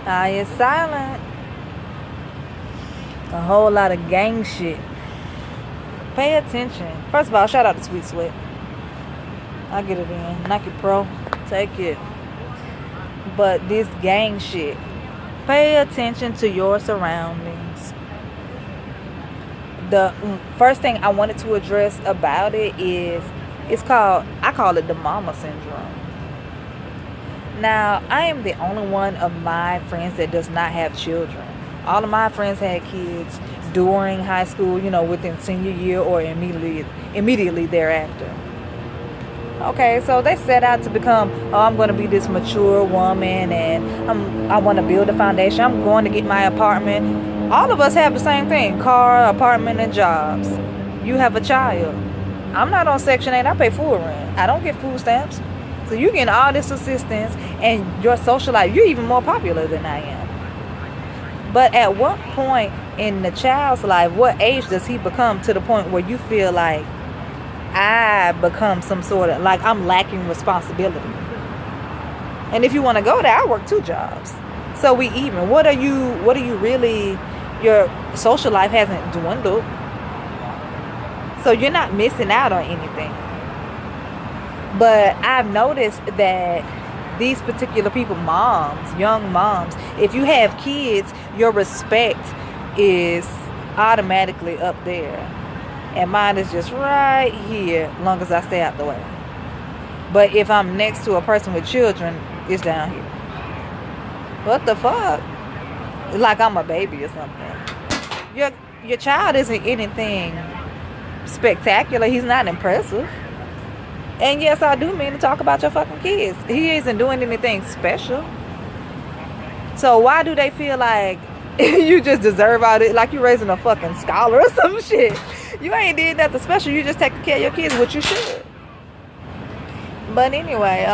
It's silent. A whole lot of gang shit. Pay attention. First of all, shout out to Sweet Sweat. I get it in. Nike Pro. Take it. But this gang shit. Pay attention to your surroundings. The first thing I wanted to address about it is I call it the mama syndrome. Now, I am the only one of my friends that does not have children. All of my friends had kids during high school, within senior year or immediately thereafter. Okay, so they set out to become, I'm going to be this mature woman and I want to build a foundation. I'm going to get my apartment. All of us have the same thing, car, apartment, and jobs. You have a child. I'm not on Section 8. I pay full rent. I don't get food stamps. So you're getting all this assistance and your social life, you're even more popular than I am. But at what point in the child's life, what age does he become to the point where you feel like I become some sort of, like I'm lacking responsibility? And if you want to go there, I work 2 jobs. So we even. What are you really, your social life hasn't dwindled. So you're not missing out on anything. But I've noticed that these particular people, moms, young moms, if you have kids, your respect is automatically up there. And mine is just right here, as long as I stay out the way. But if I'm next to a person with children, it's down here. What the fuck? It's like I'm a baby or something. Your child isn't anything spectacular. He's not impressive. And yes, I do mean to talk about your fucking kids. He isn't doing anything special. So why do they feel like you just deserve all this? Like you're raising a fucking scholar or some shit. You ain't did nothing special. You just taking care of your kids, which you should. But anyway,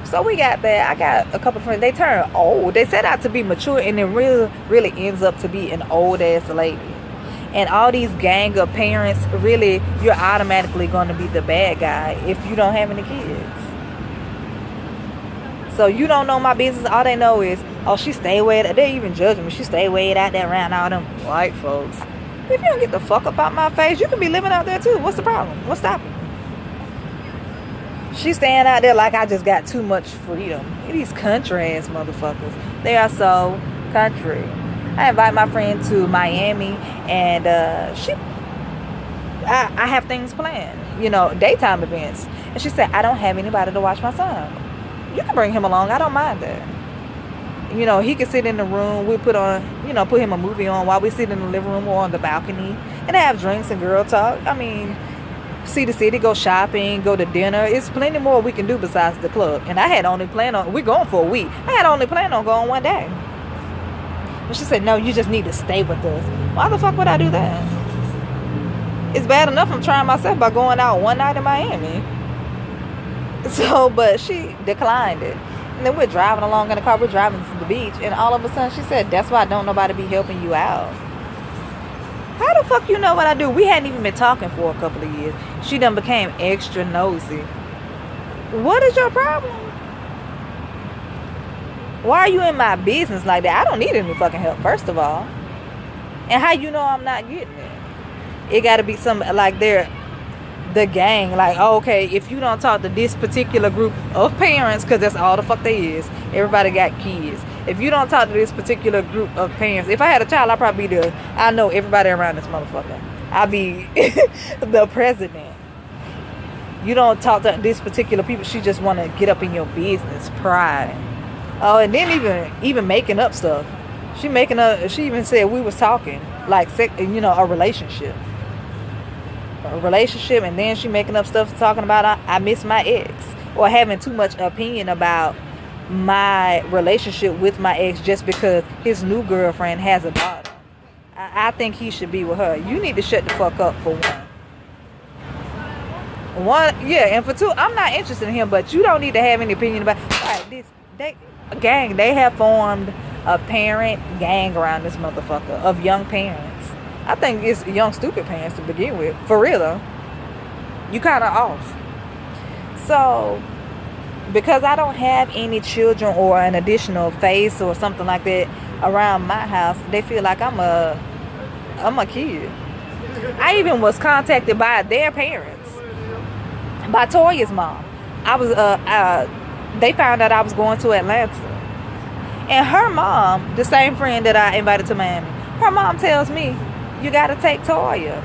so we got that. I got a couple friends. They turn old. They set out to be mature, and it really ends up to be an old ass lady. And all these gang of parents, really, you're automatically going to be the bad guy if you don't have any kids. So you don't know my business. All they know is, she stay way out. They even judge me. She stay way out there around all them white folks. If you don't get the fuck up out my face, you can be living out there too. What's the problem? What's stopping you? She's staying out there like I just got too much freedom. These country ass motherfuckers. They are so country. I invite my friend to Miami, and I have things planned, daytime events. And she said, I don't have anybody to watch my son. You can bring him along. I don't mind that. He can sit in the room. We put him a movie on while we sit in the living room or on the balcony and have drinks and girl talk. I mean, see the city, go shopping, go to dinner. It's plenty more we can do besides the club. And I had only planned on, we're going for a week. I had only planned on going one day. But she said, no, you just need to stay with us. Why the fuck would I do that? It's bad enough I'm trying myself by going out one night in Miami. So, but she declined it. And then we're driving along in the car. We're driving to the beach. And all of a sudden she said, that's why don't nobody be helping you out. How the fuck you know what I do? We hadn't even been talking for a couple of years. She done became extra nosy. What is your problem? Why are you in my business like that? I don't need any fucking help, first of all. And how you know I'm not getting it? It got to be some, like they're the gang. Like, okay, if you don't talk to this particular group of parents, because that's all the fuck they is. Everybody got kids. If you don't talk to this particular group of parents, if I had a child, I'd probably be I know everybody around this motherfucker. I'd be the president. You don't talk to this particular people. She just want to get up in your business. Pride. Oh, and then even making up stuff. She even said we was talking like a relationship. And then she making up stuff talking about I miss my ex, or having too much opinion about my relationship with my ex just because his new girlfriend has a daughter. I think he should be with her. You need to shut the fuck up for one, and for two, I'm not interested in him, but you don't need to have any opinion about gang. They have formed a parent gang around this motherfucker of young parents. I think it's young stupid parents to begin with. For real though. You kind of off. So because I don't have any children or an additional face or something like that around my house, they feel like I'm a kid. I even was contacted by their parents, by Toya's mom. I was they found out I was going to Atlanta, and her mom, the same friend that I invited to Miami, her mom tells me, you got to take Toya.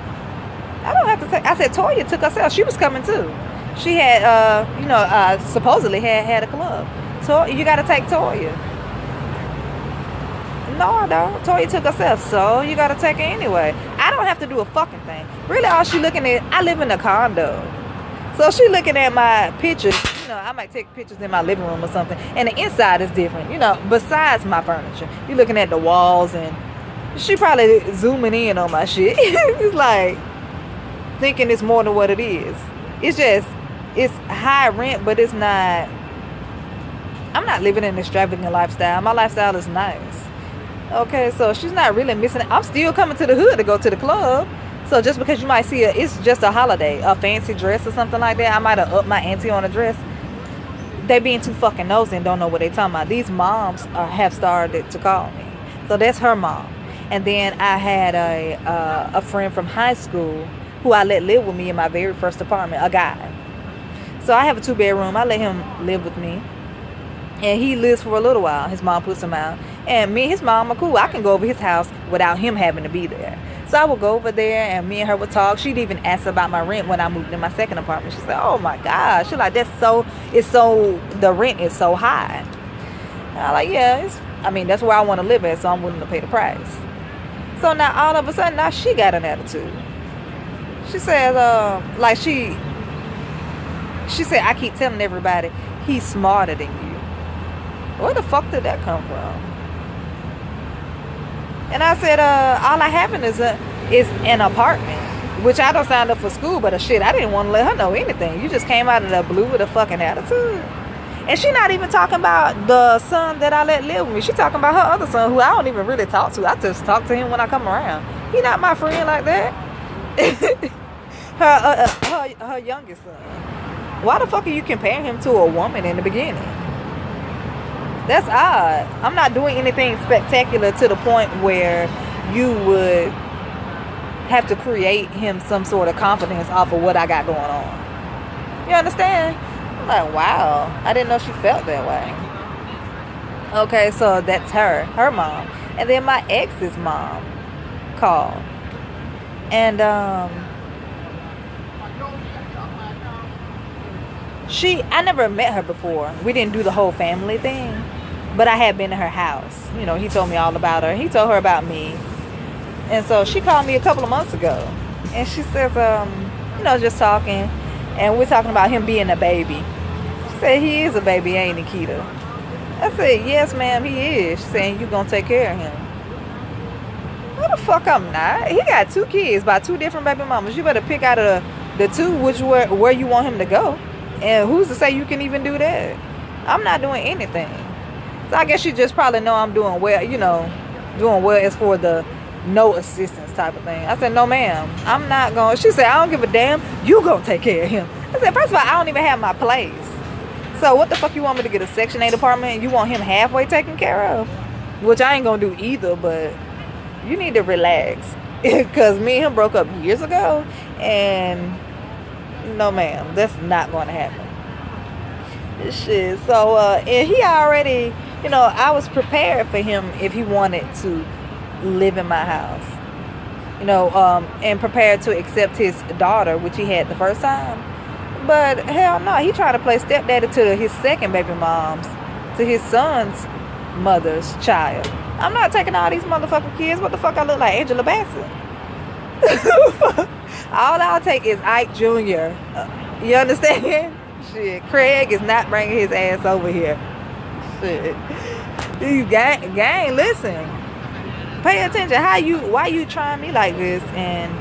I don't have to take. I said Toya took herself. She was coming too. She had supposedly had a club. So you got to take Toya. No, I don't. Toya took herself, so you got to take her anyway. I don't have to do a fucking thing. Really, all she looking at, I live in a condo. So she looking at my pictures. I might take pictures in my living room or something. And the inside is different, besides my furniture. You looking at the walls, and she probably zooming in on my shit. It's like thinking it's more than what it is. It's high rent, but it's not. I'm not living an extravagant lifestyle. My lifestyle is nice. Okay, so she's not really missing it. I'm still coming to the hood to go to the club. So just because you might see it's just a holiday, a fancy dress or something like that, I might have upped my ante on a dress. They being too fucking nosy and don't know what they talking about. These moms have started to call me. So that's her mom. And then I had a friend from high school who I let live with me in my very first apartment, a guy. So I have a 2-bedroom. I let him live with me. And he lives for a little while. His mom puts him out. And me and his mom are cool. I can go over his house without him having to be there. So I would go over there and me and her would talk. She'd even ask about my rent when I moved in my second apartment. She said, oh my gosh. She's like, the rent is so high. And I'm like, yeah, that's where I want to live at, so I'm willing to pay the price. So now all of a sudden, now she got an attitude. She says, she said, I keep telling everybody, he's smarter than you. Where the fuck did that come from? And I said, all I have is an apartment, which I don't sign up for school, but shit, I didn't want to let her know anything. You just came out of the blue with a fucking attitude. And she not even talking about the son that I let live with me. She talking about her other son, who I don't even really talk to. I just talk to him when I come around. He not my friend like that. her youngest son. Why the fuck are you comparing him to a woman in the beginning? That's odd. I'm not doing anything spectacular to the point where you would have to create him some sort of confidence off of what I got going on. You understand? I'm like, wow. I didn't know she felt that way. Okay, so that's her mom. And then my ex's mom called. And I never met her before. We didn't do the whole family thing, but I had been to her house. He told me all about her. He told her about me. And so she called me a couple of months ago, and she says, just talking, and we're talking about him being a baby. She said, he is a baby, ain't he, Keita? I said, yes, ma'am, he is. She said, you gonna take care of him. What the fuck I'm not? He got 2 kids by 2 different baby mamas. You better pick out of the 2 where you want him to go. And who's to say you can even do that? I'm not doing anything. So I guess you just probably know I'm doing well, doing well as for the no assistance type of thing. I said, no ma'am, I'm not going. She said, I don't give a damn. You gonna take care of him. I said, first of all, I don't even have my place. So what the fuck you want me to get a Section 8 apartment and you want him halfway taken care of? Which I ain't gonna do either, but you need to relax. Because me and him broke up years ago, and no ma'am, that's not going to happen. Shit. So and he already, I was prepared for him if he wanted to live in my house, and prepared to accept his daughter, which he had the first time. But hell no, he tried to play stepdaddy to his second baby moms, to his son's mother's child. I'm not taking all these motherfucking kids. What the fuck, I look like Angela Bassett? All I'll take is Ike Jr. You understand? Shit, Craig is not bringing his ass over here. Shit. You gang, listen. Pay attention. Why you trying me like this? And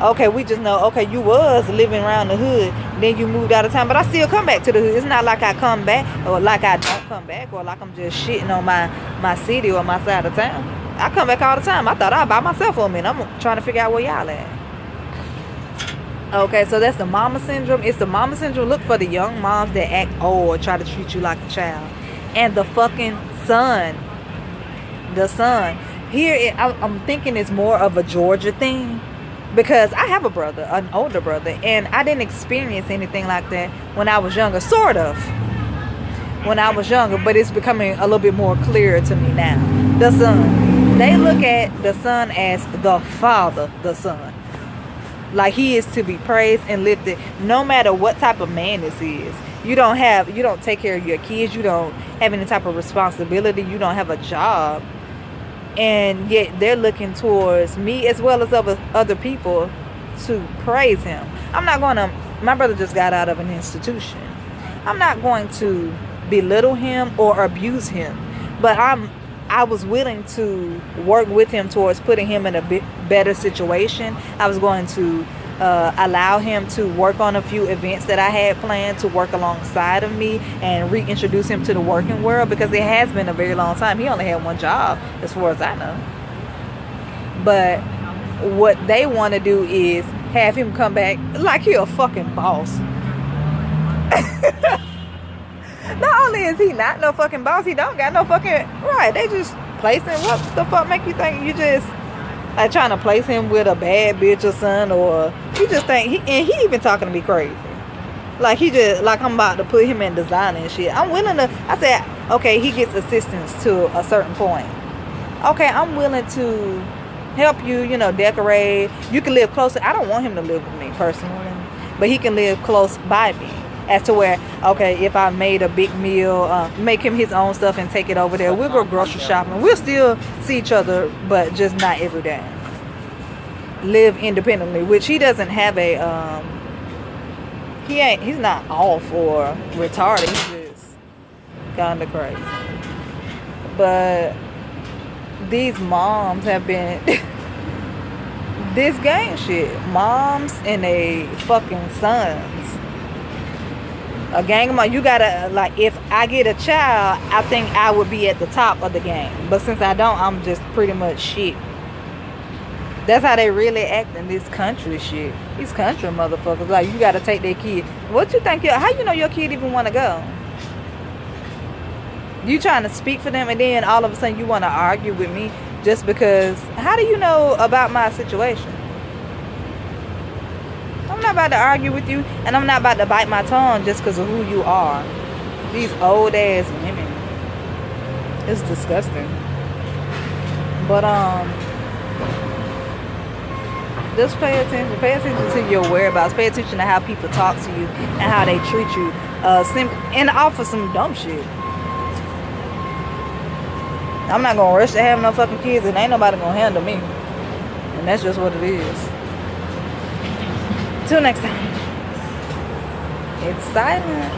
okay, we just know, okay, you was living around the hood, then you moved out of town, but I still come back to the hood. It's not like I come back, or like I don't come back, or like I'm just shitting on my city or my side of town. I come back all the time. I thought I'd by myself for a minute. I'm trying to figure out where y'all at. Okay, so that's the mama syndrome. It's the mama syndrome. Look for the young moms that act old, try to treat you like a child. And the fucking son. The son. Here, I'm thinking it's more of a Georgia thing. Because I have a brother, an older brother. And I didn't experience anything like that when I was younger. Sort of. When I was younger. But it's becoming a little bit more clear to me now. The son. They look at the son as the father, the son. Like he is to be praised and lifted no matter what type of man this is. You don't take care of your kids. You don't have any type of responsibility. You don't have a job. And yet they're looking towards me as well as other people to praise him. My brother just got out of an institution. I'm not going to belittle him or abuse him. But I was willing to work with him towards putting him in a bit better situation. I was going to allow him to work on a few events that I had planned to work alongside of me and reintroduce him to the working world, because it has been a very long time. He only had one job as far as I know. But what they want to do is have him come back like he a fucking boss. Not only is he not no fucking boss, he don't got no fucking right. They just place him. What the fuck make you think you just like trying to place him with a bad bitch or something? Or you just think he even talking to me crazy. Like he just like I'm about to put him in design and shit. I'm willing to. I said okay, he gets assistance to a certain point. Okay, I'm willing to help you. You know, decorate. You can live closer. I don't want him to live with me personally, but he can live close by me. As to where, okay, if I made a big meal, make him his own stuff and take it over there. We'll go grocery shopping. We'll still see each other, but just not every day. Live independently, which he doesn't have a, he's not off or retarded. He's just kind of crazy. But these moms have been, this gang shit. Moms and they fucking sons. A gang of mine, you gotta, like, if I get a child, I think I would be at the top of the game. But since I don't, I'm just pretty much shit. That's how they really act in this country shit. These country motherfuckers, like, you gotta take their kid. What you think, how you know your kid even wanna go? You trying to speak for them and then all of a sudden you wanna argue with me just because, how do you know about my situation? I'm not about to argue with you, and I'm not about to bite my tongue just because of who you are. These old ass women. It's disgusting. But just pay attention. Pay attention to your whereabouts. Pay attention to how people talk to you and how they treat you. And offer some dumb shit. I'm not gonna rush to have no fucking kids, and ain't nobody gonna handle me. And that's just what it is. Till next time. It's silent.